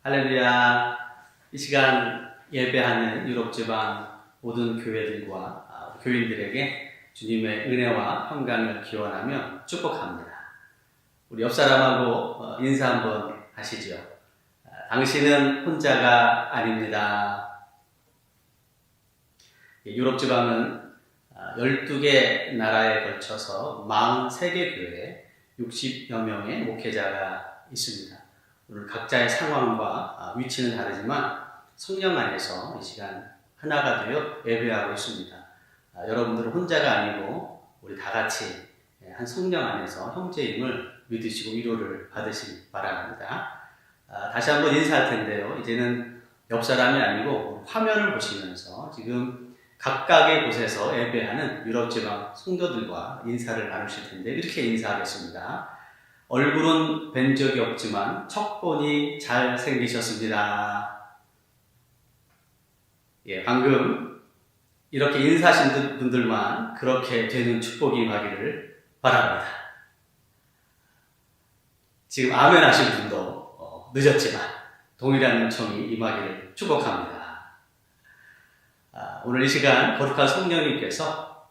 할렐루야. 이 시간 예배하는 유럽지방 모든 교회들과 교인들에게 주님의 은혜와 평강을 기원하며 축복합니다. 우리 옆 사람하고 인사 한번 하시죠. 당신은 혼자가 아닙니다. 유럽지방은 12개 나라에 걸쳐서 43개 교회 60여 명의 목회자가 있습니다. 오늘 각자의 상황과 위치는 다르지만 성령 안에서 이 시간 하나가 되어 예배하고 있습니다. 여러분들은 혼자가 아니고 우리 다 같이 한 성령 안에서 형제임을 믿으시고 위로를 받으시기 바랍니다. 다시 한번 인사할 텐데요. 이제는 옆 사람이 아니고 화면을 보시면서 지금 각각의 곳에서 예배하는 유럽지방 성도들과 인사를 나누실 텐데 이렇게 인사하겠습니다. 얼굴은 뵌 적이 없지만 척보니 잘생기셨습니다. 방금 이렇게 인사하신 분들만 그렇게 되는 축복이 임하기를 바랍니다. 지금 아멘 하신 분도 늦었지만 동일한 은총이 임하기를 축복합니다. 오늘 이 시간 거룩한 성령님께서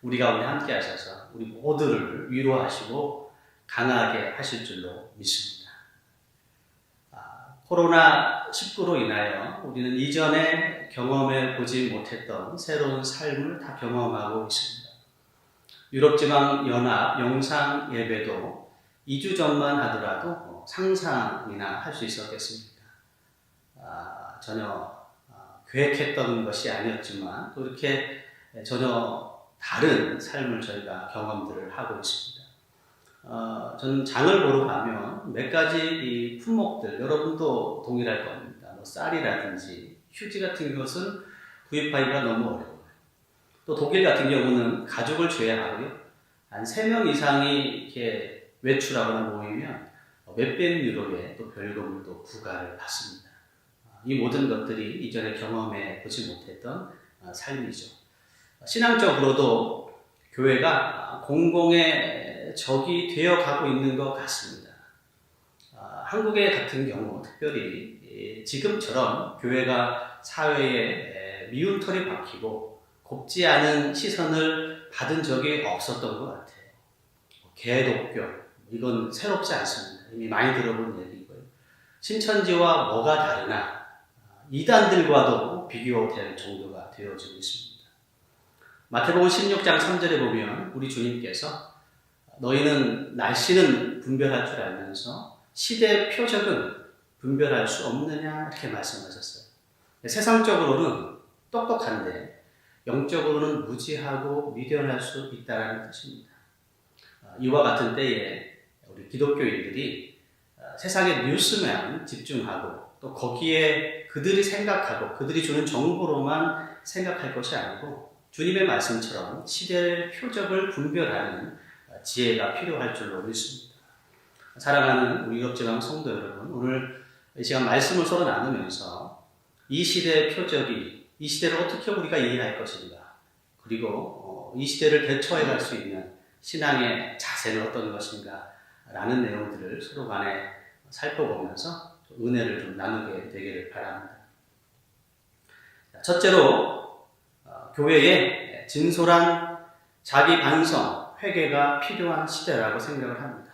우리 가운데 함께 하셔서 우리 모두를 위로하시고 강하게 하실 줄로 믿습니다. 코로나19로 인하여 우리는 이전에 경험해 보지 못했던 새로운 삶을 다 경험하고 있습니다. 유럽지방 영상 예배도 2주 전만 하더라도 상상이나 할 수 있었겠습니다. 전혀 계획했던 것이 아니었지만 또 이렇게 전혀 다른 삶을 저희가 경험들을 하고 있습니다. 저는 장을 보러 가면 몇 가지 이 품목들, 여러분도 동일할 겁니다. 쌀이라든지 휴지 같은 것은 구입하기가 너무 어려워요. 또 독일 같은 경우는 가족을 줘야 하고요. 한 3명 이상이 이렇게 외출하거나 모이면 몇백 유로의 또 벌금을 또 부과를 받습니다. 이 모든 것들이 이전에 경험해 보지 못했던 삶이죠. 신앙적으로도 교회가 공공의 적이 되어가고 있는 것 같습니다. 한국의 같은 경우 특별히 지금처럼 교회가 사회에 미운 털이 박히고 곱지 않은 시선을 받은 적이 없었던 것 같아요. 개독교, 이건 새롭지 않습니다. 이미 많이 들어본 얘기고요. 신천지와 뭐가 다르나 이단들과도 비교될 정도가 되어지고 있습니다. 마태복음 16장 3절에 보면 우리 주님께서 너희는 날씨는 분별할 줄 알면서 시대의 표적은 분별할 수 없느냐 이렇게 말씀하셨어요. 세상적으로는 똑똑한데 영적으로는 무지하고 미련할 수 있다는 뜻입니다. 이와 같은 때에 우리 기독교인들이 세상의 뉴스만 집중하고 또 거기에 그들이 생각하고 그들이 주는 정보로만 생각할 것이 아니고 주님의 말씀처럼 시대의 표적을 분별하는 지혜가 필요할 줄로 믿습니다. 사랑하는 우리 유럽지방 성도 여러분, 오늘 이 시간 말씀을 서로 나누면서 이 시대의 표적이 이 시대를 어떻게 우리가 이해할 것인가, 그리고 이 시대를 대처해 갈 수 있는 신앙의 자세는 어떤 것인가 라는 내용들을 서로 간에 살펴보면서 은혜를 좀 나누게 되기를 바랍니다. 첫째로 교회에 진솔한 자기 반성, 회개가 필요한 시대라고 생각을 합니다.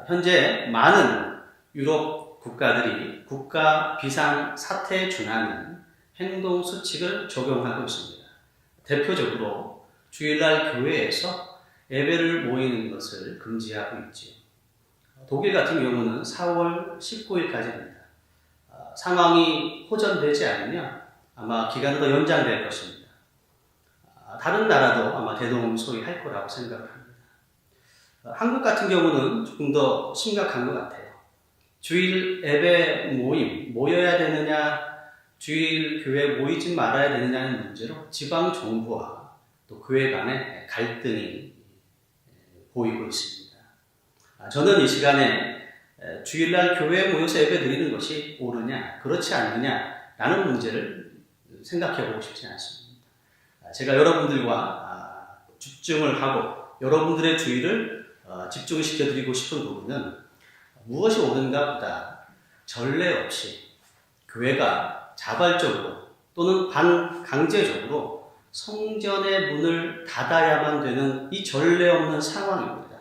현재 많은 유럽 국가들이 국가 비상 사태에 준하는 행동 수칙을 적용하고 있습니다. 대표적으로 주일날 교회에서 예배를 모이는 것을 금지하고 있지요. 독일 같은 경우는 4월 19일까지입니다. 상황이 호전되지 않으면 아마 기간은 더 연장될 것입니다. 다른 나라도 아마 대동소이 할 거라고 생각을 합니다. 한국 같은 경우는 조금 더 심각한 것 같아요. 주일 예배 모임, 모여야 되느냐, 주일 교회 모이지 말아야 되느냐는 문제로 지방 정부와 또 교회 간의 갈등이 보이고 있습니다. 저는 이 시간에 주일날 교회에 모여서 예배 드리는 것이 옳으냐, 그렇지 않느냐라는 문제를 생각해 보고 싶지 않습니다. 제가 여러분들과 집중을 하고 여러분들의 주의를 집중시켜 드리고 싶은 부분은 무엇이 옳은가 보다 전례 없이 교회가 자발적으로 또는 반강제적으로 성전의 문을 닫아야만 되는 이 전례 없는 상황입니다.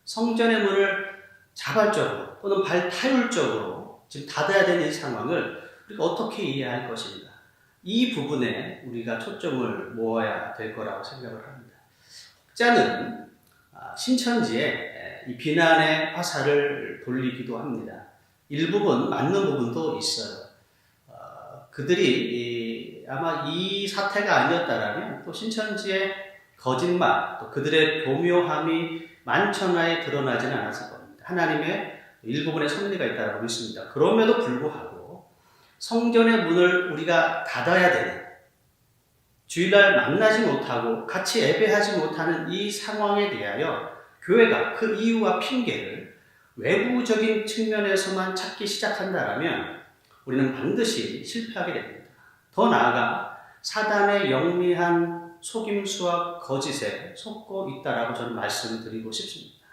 성전의 문을 자발적으로 또는 발타율적으로 지금 닫아야 되는 이 상황을 우리가 어떻게 이해할 것인가? 이 부분에 우리가 초점을 모아야 될 거라고 생각을 합니다. 학자는 신천지에 이 비난의 화살을 돌리기도 합니다. 일부분 맞는 부분도 있어요. 그들이 아마 이 사태가 아니었다라면 또 신천지의 거짓말, 또 그들의 교묘함이 만천하에 드러나지는 않았을 겁니다. 하나님의 일부분의 섭리가 있다고 믿습니다. 그럼에도 불구하고 성전의 문을 우리가 닫아야 되는, 주일날 만나지 못하고 같이 예배하지 못하는 이 상황에 대하여 교회가 그 이유와 핑계를 외부적인 측면에서만 찾기 시작한다면 우리는 반드시 실패하게 됩니다. 더 나아가 사단의 영리한 속임수와 거짓에 속고 있다라고 저는 말씀드리고 싶습니다.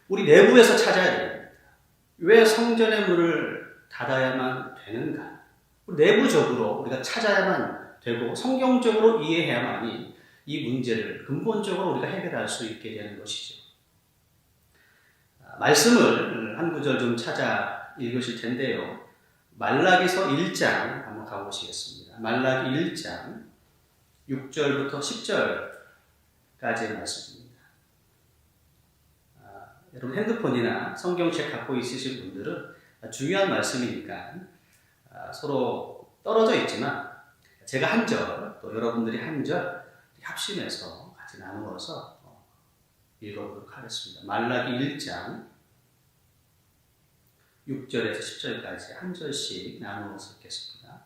우리 내부에서 찾아야 됩니다. 왜 성전의 문을 닫아야만 되는가? 내부적으로 우리가 찾아야만 되고 성경적으로 이해해야만이 이 문제를 근본적으로 우리가 해결할 수 있게 되는 것이죠. 말씀을 한 구절 좀 찾아 읽으실 텐데요. 말라기서 1장 한번 가보시겠습니다. 말라기 1장 6절부터 10절까지의 말씀입니다. 여러분 핸드폰이나 성경책 갖고 있으신 분들은 중요한 말씀이니까 서로 떨어져 있지만 제가 한 절, 또 여러분들이 한 절 합심해서 같이 나누어서 읽어보도록 하겠습니다. 말라기 1장 6절에서 10절까지 한 절씩 나누어서 읽겠습니다.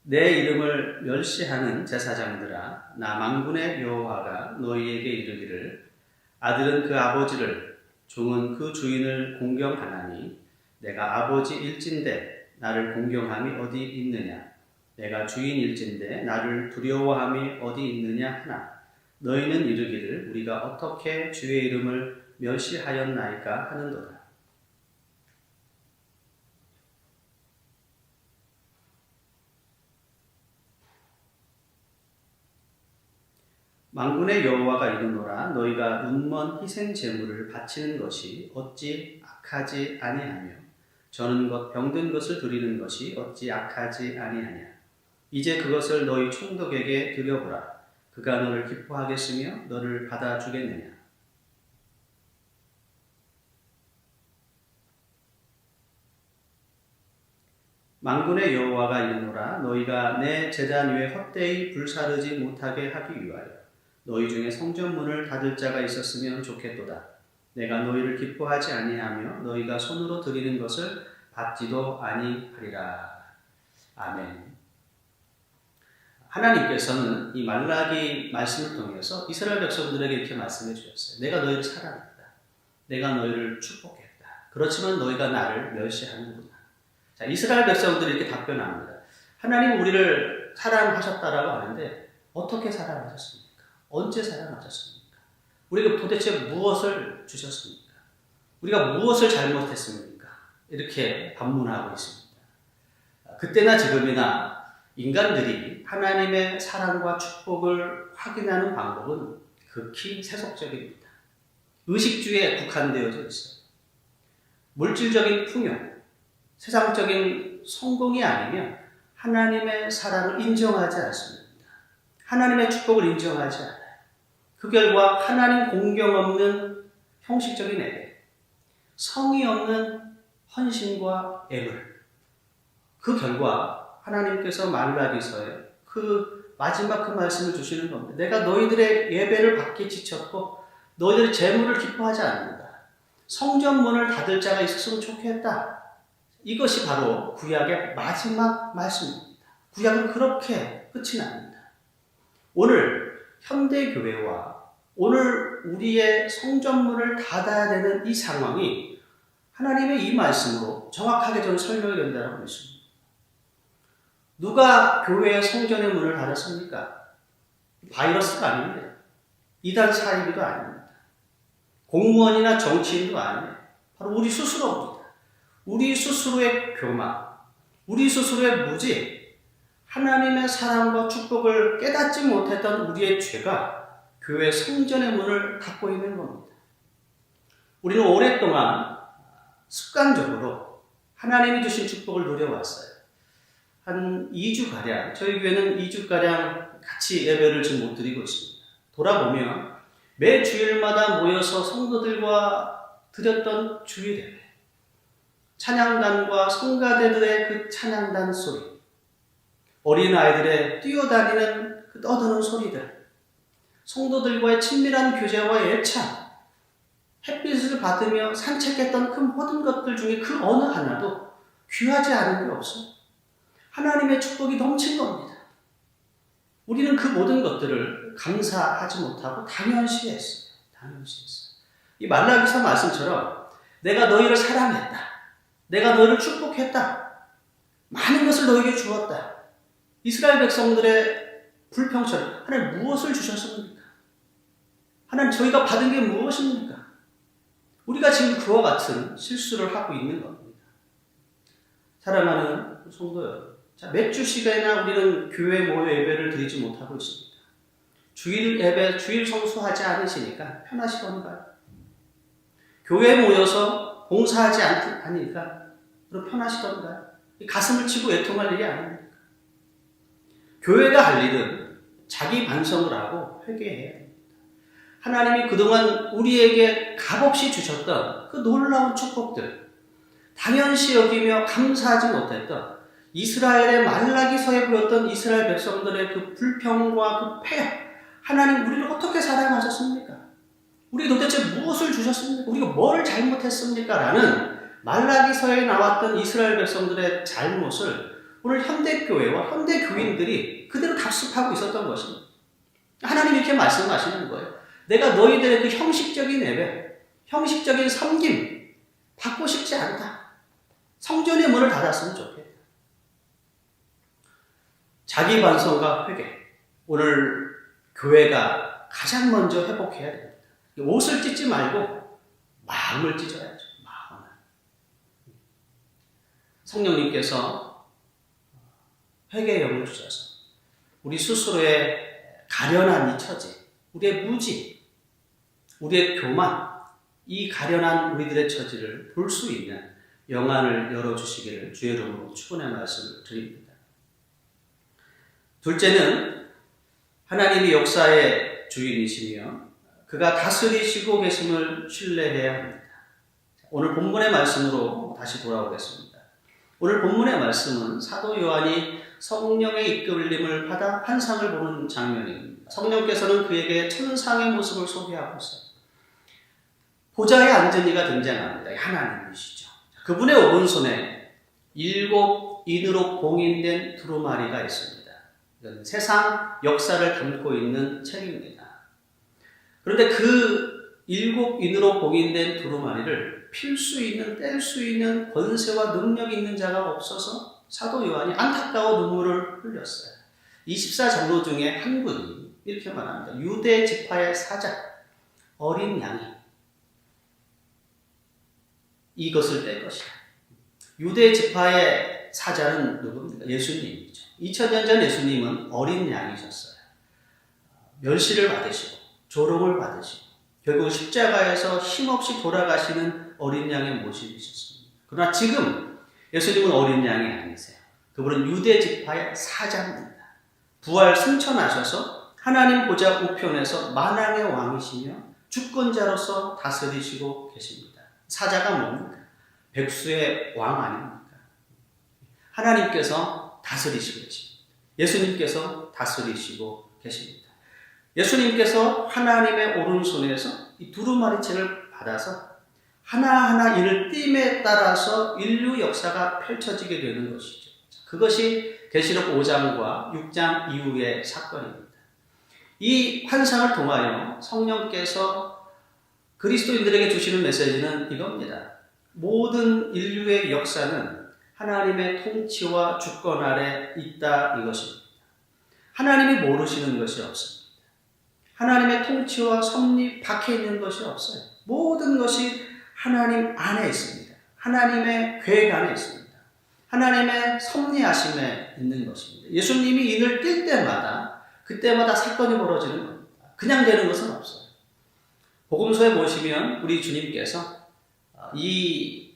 내 이름을 멸시하는 제사장들아, 나 만군의 여호와가 너희에게 이르기를 아들은 그 아버지를, 종은 그 주인을 공경하나니 내가 아버지일진데 나를 공경함이 어디 있느냐? 내가 주인일진데 나를 두려워함이 어디 있느냐 하나 너희는 이르기를 우리가 어떻게 주의 이름을 멸시하였나이까 하는도다. 만군의 여호와가 이르노라 너희가 눈먼 희생 제물을 바치는 것이 어찌 악하지 아니하며 저는 것 병든 것을 드리는 것이 어찌 악하지 아니하냐. 이제 그것을 너희 총독에게 드려보라. 그가 너를 기뻐하겠으며 너를 받아주겠느냐. 만군의 여호와가 이르노라 너희가 내 제단 위에 헛되이 불사르지 못하게 하기 위하여 너희 중에 성전문을 닫을 자가 있었으면 좋겠도다. 내가 너희를 기뻐하지 아니하며 너희가 손으로 드리는 것을 받지도 아니하리라. 아멘. 하나님께서는 이 말라기 말씀을 통해서 이스라엘 백성들에게 이렇게 말씀해 주셨어요. 내가 너희를 사랑한다. 내가 너희를 축복했다. 그렇지만 너희가 나를 멸시하는구나. 자, 이스라엘 백성들이 이렇게 답변합니다. 하나님 우리를 사랑하셨다라고 하는데 어떻게 사랑하셨습니까? 언제 사랑하셨습니까? 우리가 도대체 무엇을 주셨습니까? 우리가 무엇을 잘못했습니까? 이렇게 반문하고 있습니다. 그때나 지금이나 인간들이 하나님의 사랑과 축복을 확인하는 방법은 극히 세속적입니다. 의식주의에 국한되어져 있어요. 물질적인 풍요, 세상적인 성공이 아니면 하나님의 사랑을 인정하지 않습니다. 하나님의 축복을 인정하지 않아요. 그 결과 하나님 공경 없는 형식적인 예배, 성의 없는 헌신과 애물, 그 결과 하나님께서 말라기서에 그 마지막 그 말씀을 주시는 겁니다. 내가 너희들의 예배를 받기 지쳤고 너희들의 재물을 기뻐하지 않는다. 성전문을 닫을 자가 있었으면 좋겠다. 이것이 바로 구약의 마지막 말씀입니다. 구약은 그렇게 끝이 납니다. 오늘 현대교회와 오늘 우리의 성전문을 닫아야 되는 이 상황이 하나님의 이 말씀으로 정확하게 저는 설명이 된다고 믿습니다. 누가 교회의 성전의 문을 닫았습니까? 바이러스가 아닙니다. 이단 사이비도 아닙니다. 공무원이나 정치인도 아니에요. 바로 우리 스스로입니다. 우리 스스로의 교만, 우리 스스로의 무지, 하나님의 사랑과 축복을 깨닫지 못했던 우리의 죄가 교회 성전의 문을 닫고 있는 겁니다. 우리는 오랫동안 습관적으로 하나님이 주신 축복을 누려왔어요. 한 2주가량, 저희 교회는 2주가량 같이 예배를 지금 못 드리고 있습니다. 돌아보면 매 주일마다 모여서 성도들과 드렸던 주일 예배, 찬양단과 성가대들의 그 찬양단 소리, 어린아이들의 뛰어다니는 그 떠드는 소리들, 성도들과의 친밀한 교제와 애착, 햇빛을 받으며 산책했던 그 모든 것들 중에 그 어느 하나도 귀하지 않은 게 없어요. 하나님의 축복이 넘친 겁니다. 우리는 그 모든 것들을 감사하지 못하고 당연시했어요. 이 말라기서 말씀처럼 내가 너희를 사랑했다. 내가 너희를 축복했다. 많은 것을 너희에게 주었다. 이스라엘 백성들의 불평처럼 하나님 무엇을 주셨습니까? 하나님 저희가 받은 게 무엇입니까? 우리가 지금 그와 같은 실수를 하고 있는 겁니다. 사랑하는 성도 여러분, 몇 주 시간이나 우리는 교회 모여 예배를 드리지 못하고 있습니다. 주일 예배, 주일 성수하지 않으시니까 편하시던가요? 교회에 모여서 봉사하지 않으니까 그럼 편하시던가요? 가슴을 치고 애통할 일이 아닙니까? 교회가 할 일은 자기 반성을 하고 회개해야 합니다. 하나님이 그동안 우리에게 값없이 주셨던 그 놀라운 축복들, 당연시 여기며 감사하지 못했던 이스라엘의 말라기서에 보였던 이스라엘 백성들의 그 불평과 그 폐역, 하나님 우리를 어떻게 사랑하셨습니까? 우리 도대체 무엇을 주셨습니까? 우리가 뭘 잘못했습니까? 라는 말라기서에 나왔던 이스라엘 백성들의 잘못을 오늘 현대교회와 현대교인들이 그대로 답습하고 있었던 것입니다. 하나님이 이렇게 말씀하시는 거예요. 내가 너희들의 그 형식적인 예배, 형식적인 섬김 받고 싶지 않다. 성전의 문을 닫았으면 좋겠다. 자기 반성과 회개, 오늘 교회가 가장 먼저 회복해야 됩니다. 옷을 찢지 말고 마음을 찢어야죠. 마음을. 성령님께서 회개의 영을 주셔서 우리 스스로의 가련한 이 처지, 우리의 무지, 우리의 교만, 이 가련한 우리들의 처지를 볼 수 있는 영안을 열어주시기를 주의 이름으로 축원의 말씀을 드립니다. 둘째는 하나님이 역사의 주인이시며 그가 다스리시고 계심을 신뢰해야 합니다. 오늘 본문의 말씀으로 다시 돌아오겠습니다. 오늘 본문의 말씀은 사도 요한이 성령의 이끌림을 받아 환상을 보는 장면입니다. 성령께서는 그에게 천상의 모습을 소개하고 있어요. 보좌에 앉은 이가 등장합니다. 하나님이시죠. 그분의 오른손에 7 인으로 봉인된 두루마리가 있습니다. 이건 세상 역사를 담고 있는 책입니다. 그런데 그 7 인으로 봉인된 두루마리를 필 수 있는, 뗄 수 있는 권세와 능력이 있는 자가 없어서 사도 요한이 안타까워 눈물을 흘렸어요. 24장로 중에 한 분이 이렇게 말합니다. 유대 지파의 사자, 어린 양이 이것을 뗄 것이다. 유대 지파의 사자는 누굽니까? 예수님이죠. 2000년 전 예수님은 어린 양이셨어요. 멸시를 받으시고 조롱을 받으시고 결국 십자가에서 힘없이 돌아가시는 어린 양의 모습이셨습니다. 그러나 지금 예수님은 어린 양이 아니세요. 그분은 유대 지파의 사자입니다. 부활 승천하셔서 하나님 보좌 우편에서 만왕의 왕이시며 주권자로서 다스리시고 계십니다. 사자가 뭡니까? 백수의 왕 아닙니까? 하나님께서 다스리시고 계십니다. 예수님께서 다스리시고 계십니다. 예수님께서 하나님의 오른손에서 이 두루마리책을 받아서 하나하나 이를 띠에 따라서 인류 역사가 펼쳐지게 되는 것이죠. 그것이 계시록 5장과 6장 이후의 사건입니다. 이 환상을 통하여 성령께서 그리스도인들에게 주시는 메시지는 이겁니다. 모든 인류의 역사는 하나님의 통치와 주권 아래 있다 이것입니다. 하나님이 모르시는 것이 없습니다. 하나님의 통치와 섭리 밖에 있는 것이 없어요. 모든 것이 하나님 안에 있습니다. 하나님의 계획 안에 있습니다. 하나님의 섭리하심에 있는 것입니다. 예수님이 인을 뛸 때마다 그때마다 사건이 벌어지는 겁니다. 그냥 되는 것은 없어요. 복음서에 보시면 우리 주님께서 이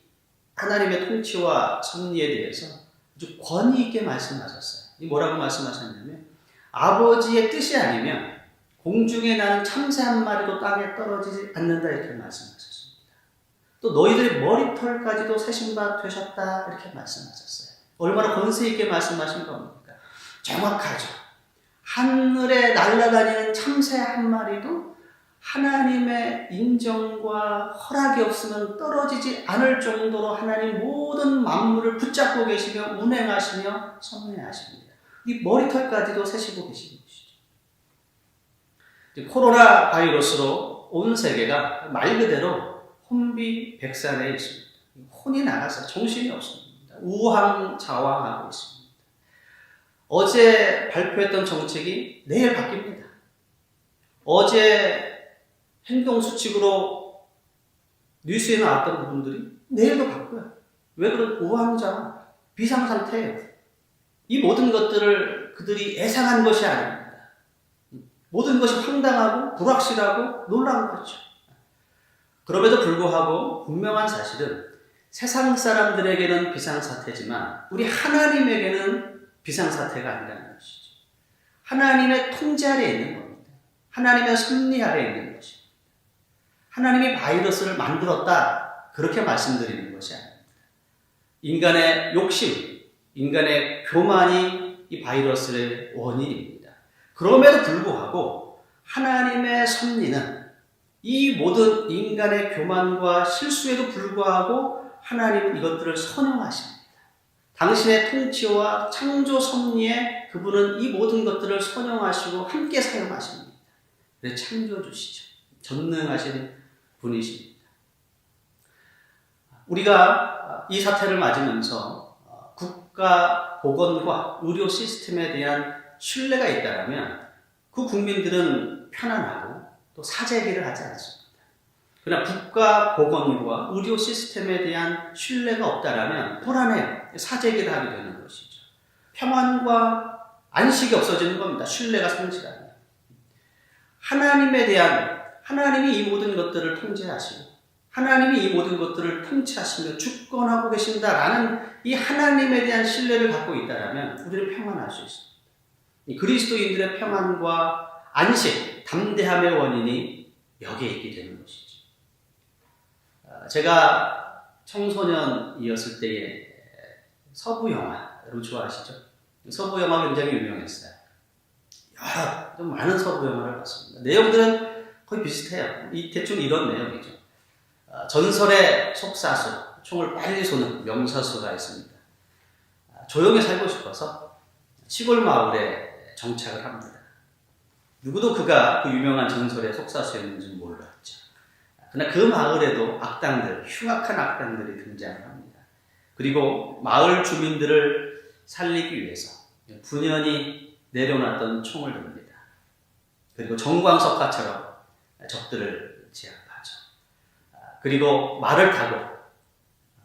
하나님의 통치와 섭리에 대해서 아주 권위 있게 말씀하셨어요. 이 뭐라고 말씀하셨냐면 아버지의 뜻이 아니면 공중에 나는 참새 한 마리도 땅에 떨어지지 않는다 이렇게 말씀하셨습니다. 또 너희들의 머리털까지도 세신바 되셨다 이렇게 말씀하셨어요. 얼마나 권세 있게 말씀하신 겁니까? 정확하죠. 하늘에 날아다니는 참새 한 마리도 하나님의 인정과 허락이 없으면 떨어지지 않을 정도로 하나님 모든 만물을 붙잡고 계시며 운행하시며 섭리하십니다. 이 머리털까지도 세시고 계신 것이죠. 코로나 바이러스로 온 세계가 말 그대로 혼비백산에 있습니다. 혼이 나가서 정신이 없습니다. 우왕좌왕하고 있습니다. 어제 발표했던 정책이 내일 바뀝니다. 어제 행동수칙으로 뉴스에 나왔던 부분들이 내일도 바뀌어요. 왜 그런 우왕좌왕, 비상상태예요. 이 모든 것들을 그들이 예상한 것이 아닙니다. 모든 것이 황당하고 불확실하고 놀라운 거죠. 그럼에도 불구하고 분명한 사실은 세상 사람들에게는 비상사태지만 우리 하나님에게는 비상사태가 아니라는 것이죠. 하나님의 통제 아래에 있는 겁니다. 하나님의 섭리 아래에 있는 것입니다. 하나님이 바이러스를 만들었다 그렇게 말씀드리는 것이 아닙니다. 인간의 욕심, 인간의 교만이 이 바이러스의 원인입니다. 그럼에도 불구하고 하나님의 섭리는 이 모든 인간의 교만과 실수에도 불구하고 하나님은 이것들을 선용하십니다. 당신의 통치와 창조 섭리에 그분은 이 모든 것들을 선용하시고 함께 사용하십니다. 네, 창조주시죠. 전능하신 분이십니다. 우리가 이 사태를 맞으면서 국가 보건과 의료 시스템에 대한 신뢰가 있다면 그 국민들은 편안하고 또 사재기를 하지 않습니다. 그러나 국가 보건과 의료 시스템에 대한 신뢰가 없다면 불안해요. 사재기를 하게 되는 것이죠. 평안과 안식이 없어지는 겁니다. 신뢰가 상실하면. 하나님이 이 모든 것들을 통제하시고 하나님이 이 모든 것들을 통치하시며 주권하고 계신다라는 이 하나님에 대한 신뢰를 갖고 있다면 우리는 평안할 수 있습니다. 이 그리스도인들의 평안과 안식, 담대함의 원인이 여기에 있게 되는 것이죠. 제가 청소년이었을 때에 서부 영화, 여러분 좋아하시죠? 서부 영화 굉장히 유명했어요. 좀 많은 서부 영화를 봤습니다. 내용들은 거의 비슷해요. 대충 이런 내용이죠. 전설의 속사수, 총을 빨리 쏘는 명사수가 있습니다. 조용히 살고 싶어서 시골 마을에 정착을 합니다. 누구도 그가 그 유명한 전설의 속사수였는지 몰랐죠. 그러나 그 마을에도 악당들, 흉악한 악당들이 등장을 합니다. 그리고 마을 주민들을 살리기 위해서 분연히 내려놨던 총을 듭니다. 그리고 정광석화처럼 적들을 제압하죠. 그리고 말을 타고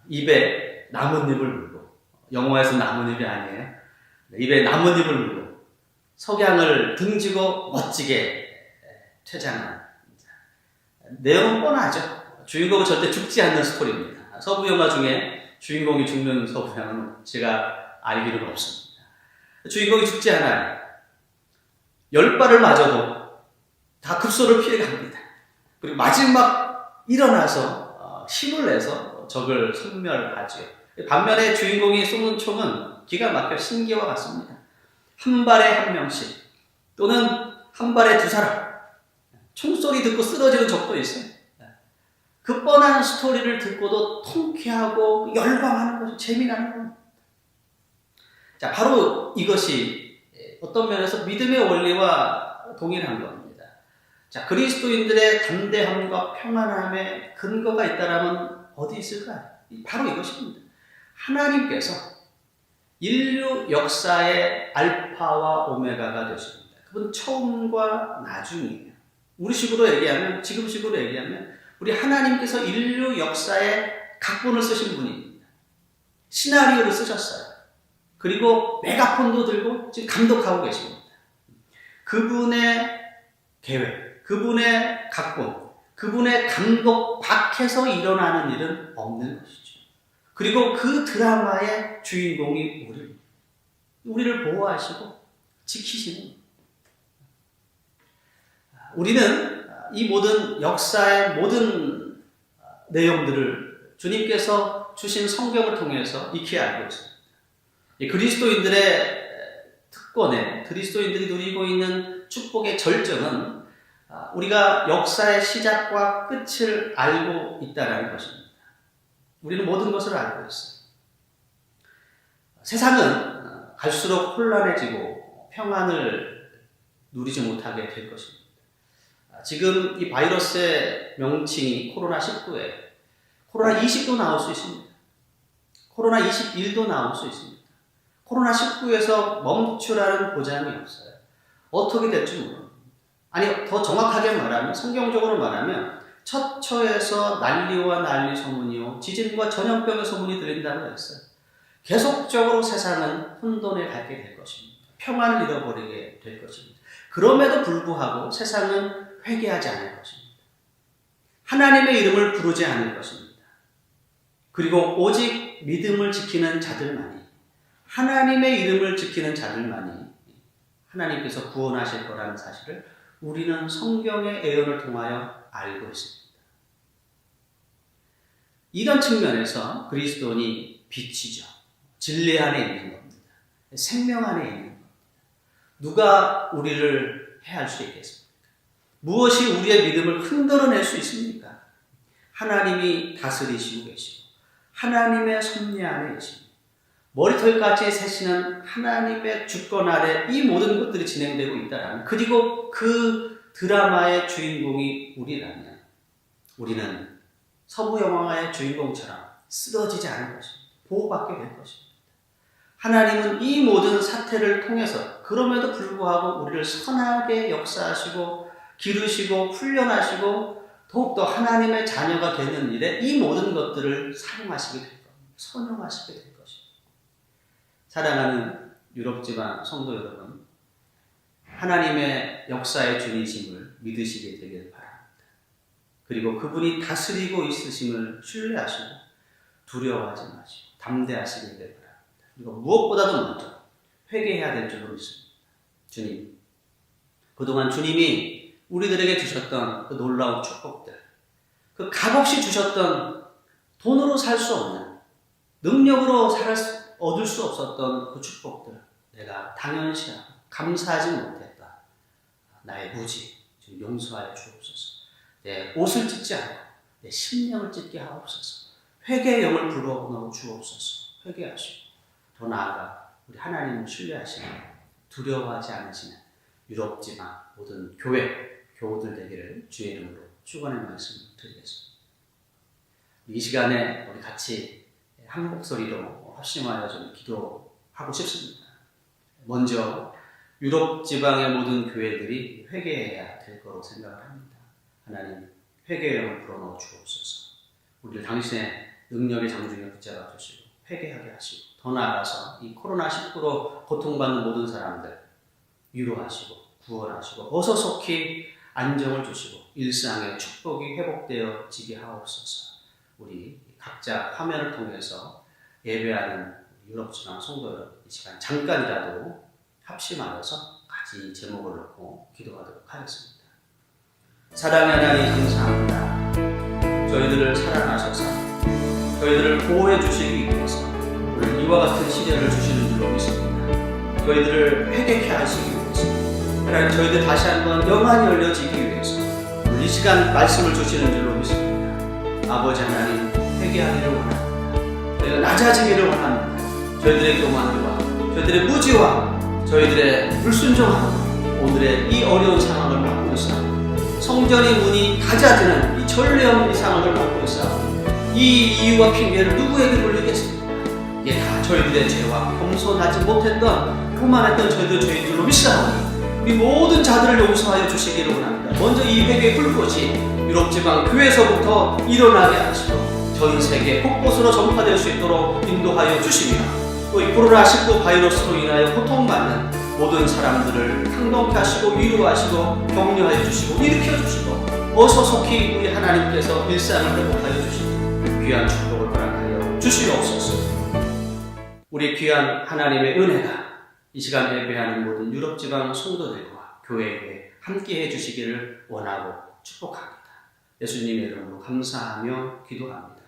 입에 나뭇잎을 물고, 영화에서 나뭇잎이 아니에요. 입에 나뭇잎을 물고 석양을 등지고 멋지게 퇴장한 내용은 뻔하죠. 주인공은 절대 죽지 않는 스토리입니다. 서부 영화 중에 주인공이 죽는 서부 영화는 제가 알기로는 없습니다. 주인공이 죽지 않아요. 10발을 맞아도 다 급소를 피해갑니다. 그리고 마지막 일어나서 힘을 내서 적을 섬멸하죠. 반면에 주인공이 쏘는 총은 기가 막혀 신기와 같습니다. 한 발에 한 명씩 또는 한 발에 두 사람, 총소리 듣고 쓰러지는 적도 있어요. 그 뻔한 스토리를 듣고도 통쾌하고 열광하는 것이 재미나는 겁니다. 자, 바로 이것이 어떤 면에서 믿음의 원리와 동일한 겁니다. 자, 그리스도인들의 담대함과 평안함에 근거가 있다면 어디 있을까요? 바로 이것입니다. 하나님께서 인류 역사의 알파와 오메가가 되십니다. 그분 처음과 나중이에요. 우리 식으로 얘기하면, 지금 식으로 얘기하면 우리 하나님께서 인류 역사의 각본을 쓰신 분입니다. 시나리오를 쓰셨어요. 그리고 메가폰도 들고 지금 감독하고 계십니다. 그분의 계획, 그분의 각본, 그분의 감독 밖에서 일어나는 일은 없는 것이죠. 그리고 그 드라마의 주인공이 우리를 보호하시고 지키시는. 우리는 이 모든 역사의 모든 내용들을 주님께서 주신 성경을 통해서 익히 알고 있습니다. 그리스도인들의 특권에, 그리스도인들이 누리고 있는 축복의 절정은 우리가 역사의 시작과 끝을 알고 있다는 것입니다. 우리는 모든 것을 알고 있어요. 세상은 갈수록 혼란해지고 평안을 누리지 못하게 될 것입니다. 지금 이 바이러스의 명칭이 코로나19에 코로나20도 나올 수 있습니다. 코로나21도 나올 수 있습니다. 코로나19에서 멈추라는 보장이 없어요. 어떻게 될지 모릅니다. 아니, 더 정확하게 말하면, 성경적으로 말하면 처처에서 난리와 난리 소문이요 지진과 전염병의 소문이 들린다고 했어요. 계속적으로 세상은 혼돈에 갈 것입니다. 평안을 잃어버리게 될 것입니다. 그럼에도 불구하고 세상은 회개하지 않을 것입니다. 하나님의 이름을 부르지 않을 것입니다. 그리고 오직 믿음을 지키는 자들만이, 하나님의 이름을 지키는 자들만이 하나님께서 구원하실 거라는 사실을 우리는 성경의 예언을 통하여 알고 있습니다. 이런 측면에서 그리스도인이 빛이죠. 진리 안에 있는 겁니다. 생명 안에 있는 겁니다. 누가 우리를 해할 수 있겠습니까? 무엇이 우리의 믿음을 흔들어낼 수 있습니까? 하나님이 다스리시고 계시고 하나님의 섭리 안에 계십니다. 머리털까지 세시는 하나님의 주권 아래 이 모든 것들이 진행되고 있다라면, 그리고 그 드라마의 주인공이 우리라면 우리는 서부 영화의 주인공처럼 쓰러지지 않을 것입니다. 보호받게 될 것입니다. 하나님은 이 모든 사태를 통해서 그럼에도 불구하고 우리를 선하게 역사하시고 기르시고 훈련하시고 더욱더 하나님의 자녀가 되는 일에 이 모든 것들을 사용하시게 될 겁니다. 선용하시게 될 것입니다. 사랑하는 유럽지방 성도 여러분, 하나님의 역사의 주이심을 믿으시게 되길 바랍니다. 그리고 그분이 다스리고 있으심을 신뢰하시고 두려워하지 마시고 담대하시게 되길 바랍니다. 그리고 무엇보다도 먼저 회개해야 될 줄로 믿습니다. 주님, 그동안 주님이 우리들에게 주셨던 그 놀라운 축복들, 그 값없이 주셨던 돈으로 살 수 없는, 능력으로 얻을 수 없었던 그 축복들, 내가 당연시하고 감사하지 못했다. 나의 무지, 용서하여 주옵소서. 내 옷을 찢지 않고 내 심령을 찢게 하옵소서. 회개의 영을 불어넣어 주옵소서. 회개하시고 더 나아가 우리 하나님을 신뢰하시는, 두려워하지 않으시는 유럽지방 모든 교우들 되기를 주의 이름으로 축원의 말씀을 드리겠습니다. 이 시간에 우리 같이 한 목소리로 합심하여 좀 기도하고 싶습니다. 먼저 유럽 지방의 모든 교회들이 회개해야 될 거로 생각을 합니다. 하나님, 회개의 영을 불어넣어 주옵소서. 우리를 당신의 능력의 장중에 붙잡아 주시고 회개하게 하시고 더 나아가서 이 코로나19로 고통받는 모든 사람들 위로하시고 구원하시고 어서 속히 안정을 주시고 일상의 축복이 회복되어지게 하옵소서. 우리 각자 화면을 통해서 예배하는 유럽지방 성도 여러분, 이 시간 잠깐이라도 합심하여서 같이 제목을 놓고 기도하도록 하겠습니다. 사랑의 하나님, 감사합니다. 저희들을 사랑하셔서 저희들을 보호해 주시기 위해서 오늘 이와 같은 시대를 주시는 줄로 믿습니다. 저희들을 회개케 하시기 위해서, 하나님, 저희들 다시 한번 영안이 열려지기 위해서 오늘 이 시간 말씀을 주시는 줄로 믿습니다. 아버지 하나님, 회개하기를 원합니다. 저희가 낮아지기를 원합니다. 저희들의 교만과 저희들의 무지와 저희들의 불순종함, 오늘의 이 어려운 상황을 막고 있사오니, 성전의 문이 닫아지는 이 전례 없는 상황을 막고 있사오니, 이 이유와 핑계를 누구에게 돌리겠습니까? 이게 다 저희들의 죄와 겸손하지 못했던, 교만했던 저희들 죄인 줄로 믿사오니 우리 모든 자들을 용서하여 주시기를 원합니다. 먼저 이 회개의 불꽃이 유럽지방 교회에서부터 일어나게 하시고 전 세계 곳곳으로 전파될 수 있도록 인도하여 주시며 또 이 코로나19 바이러스로 인하여 고통받는 모든 사람들을 행복케 하시고 위로하시고 격려하여 주시고 일으켜 주시고 어서 속히 우리 하나님께서 일상을 회복하여 주시고 귀한 축복을 허락하여 주시옵소서. 우리 귀한 하나님의 은혜가 이 시간 예배하는 모든 유럽지방 성도들과 교회에 함께해 주시기를 원하고 축복합니다. 예수님의 이름으로 감사하며 기도합니다.